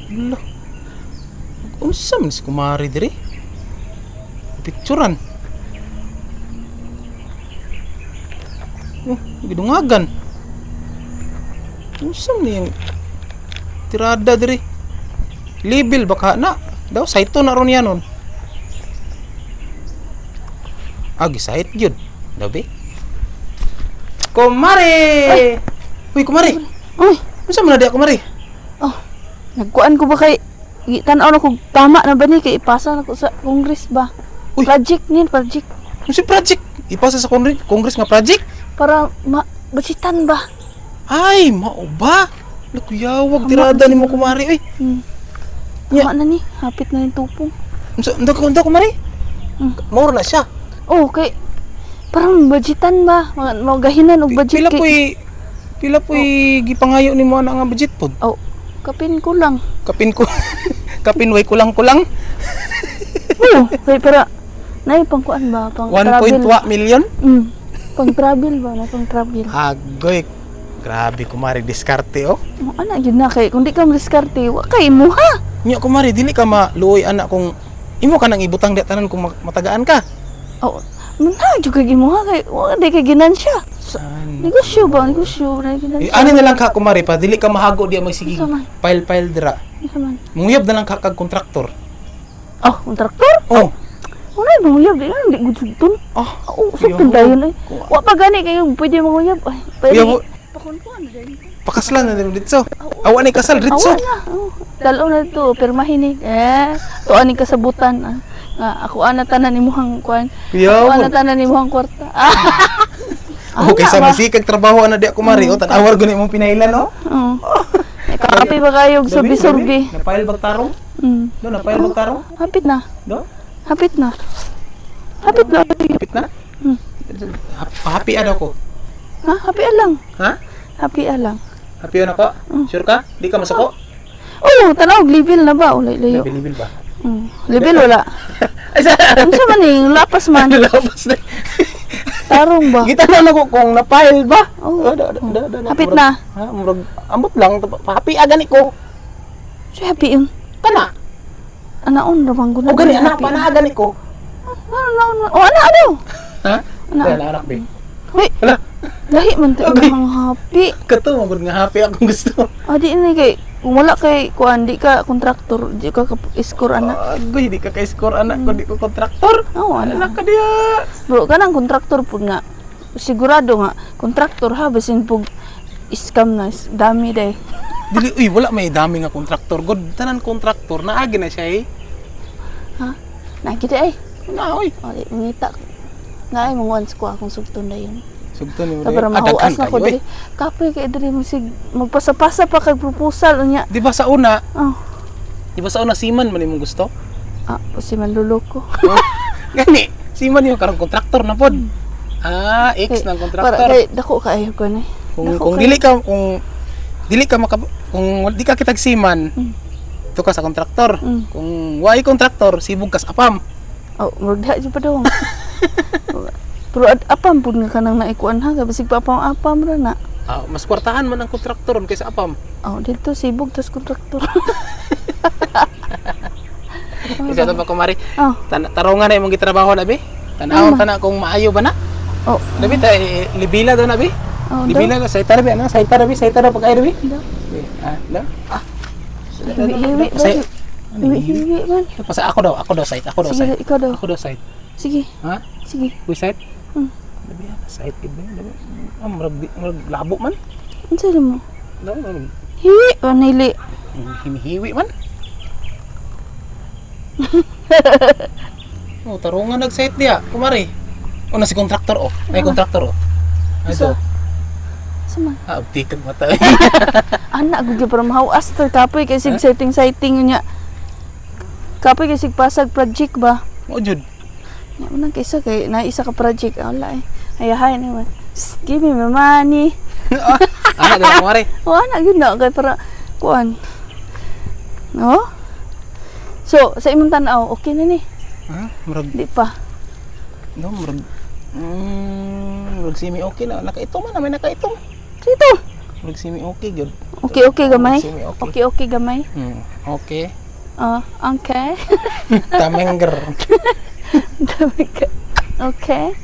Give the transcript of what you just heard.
Ala. Unsa man si kumari diri? Picturean. Gidungagan. Unsa man yung tirada diri? Libil baka na. Daw saito na ron yanon. Agi sait gyud. Dabi. Kumari. Uy, kumari. Uy, unsa man na di kumari? oh. Nagkuan ko ba kay tan-aw na kog tama na ba ni kay ipasa na ko sa Congress ba? Uy. Project ni, project Unsa project? Ipasa sa Congress nga project? para budgetan ba? Ay, mao ba? Nakuyawag tirada nimo kumari oy. Tama na ni, hapit na yung tupong. Unsa ndak kumari? Mao na siya. Oh, kay parang budgetan ba? Magahinan og budget Pila po'y gipangayo nimo ana nga budget pod? Oh, kapin ko lang. Kapin ko. Kapin way kulang-kulang. Oh, kay para nay pangkuan ba? Pang 1.2 million? Pang travel ba? Na pang travel. Agoy. Grabe kumari diskarte oh. Ana gyud na kay kung di ka diskarte, wa kay mo ha. Nya kumari dili ka maluoy ana kung imo ka nang ibutang di tanan kung matagaan ka. Oh, na juga gimo ha kay wa di kay ginansya. Negosyo ba? Negosyo na ginansya. Ani na lang ka kumari pa dili ka mahago di mo sige pile dira. Munguyab na lang ka kag kontraktor. Oh, kontraktor? Oh. Wala manguyab di gud sugton. Oh, sugton dayon ay. Wa pa gani kay pwede manguyab. Ay, pwede. Pakunkuan na dali. Pakaslan na dito. Awa ni kasal dito. Awa na. Dalo na to pirmahin ni. To ani kasabutan. Nga ako ana tanan imuhang kuan. Ako ana tanan imuhang kwarta. Okay, sa masikag trabaho ana di ako mari. O tan-awar guni imong pinailan no? Kapi ba kayo surbi-surbi? Napail bag tarong? Do napail bag tarong? Hapit na. Do? Hapit na. Hapit na. Hapit na? Happy ano ko? Ha? Happy alang. Ha? Happy alang. Happy na ko? Sure ka? Di ka masako? Oh, tanaw level na ba? Ulay layo. Level ba? Level wala. Ay sa unsa man ning lapas man? Lapas na. Tarong ba? Kita na ko kung na-file ba? Hapit na. Ha, murag ambot lang happy agani ko. So happy yun. Kana. Anaon ra bang guna? O gani anak pa na agani ko. Oh, anak ano? Ha? Anak be. Wait. Hala. Lahi man ta ang happy. Kato mo nga happy akong gusto. Di na kay kung wala kay kuan di ka kontraktor, di ka score anak. Agoy, di ka score anak ko, di ko kontraktor. Oh, anak ka dia. Bro, kanang kontraktor pud nga. Sigurado nga kontraktor ha basin pug scam na dami day. Dili uy, wala may dami nga kontraktor. God tanan kontraktor naagi na siya eh. Ha? Nakita ay. Na oy. Di mangita. Nga ay mong ko akong sugton dayon. Sugton mo. Pero mahuas na ko diri. Kapoy kay diri musig magpasa-pasa pa kay proposal unya. Di ba sa una? Oh. Di ba sa una siman man imong gusto? Si manluloko. Gani, siman yung karong kontraktor na pod. X ng kontraktor. Para kay dako kaayo ko ni. Kung dili ka kung di ka kitag siman. Ito ka sa kontraktor. Kung why kontraktor, sibog ka sa apam. Oh, murag di pa daw. Pero apam pud nga kanang naikuan ha, basig pa apam ra na. Mas kwartahan man ang kontraktor kaysa apam. Dito sibog tas kontraktor. Isa ta ba kumari? Tarongan na imong gitrabaho na be? Tanawon ta na kung maayo ba na? Labi ta libila daw na be? Libila ka sa itara be, sa itara pag air be? Hiwi man. Pasa ako daw site. Sige, ikaw daw. Ako daw site. Sige. Ha? Sige. Uy site? Labi na site gid be. Murag labo man. Unsa mo? Labi. Hiwi o nili? Hinihiwi man. Tarungan nag-site diya, kumari. Na si kontraktor may kontraktor Ito. Sama. Tikag mata. Anak gud para mahuas to kapoy kay sig sighting nya. Kapoy kay sig pasag project ba? Mo jud. Nya man kaysa kay naisa ka project wala eh. Ayahay ni man. Give me my money. Anak gid kumari. Anak gud na kay para kuan. No? So, sa imong tan-aw, okay na ni? Murag di pa. No, murag semi okay na. Nakaitong man namin nakaitong. Dito. Murag semi okay gyud. Okay gamay. Semi okay. Okay gamay. Okay. Okay. Tamengger. Okay.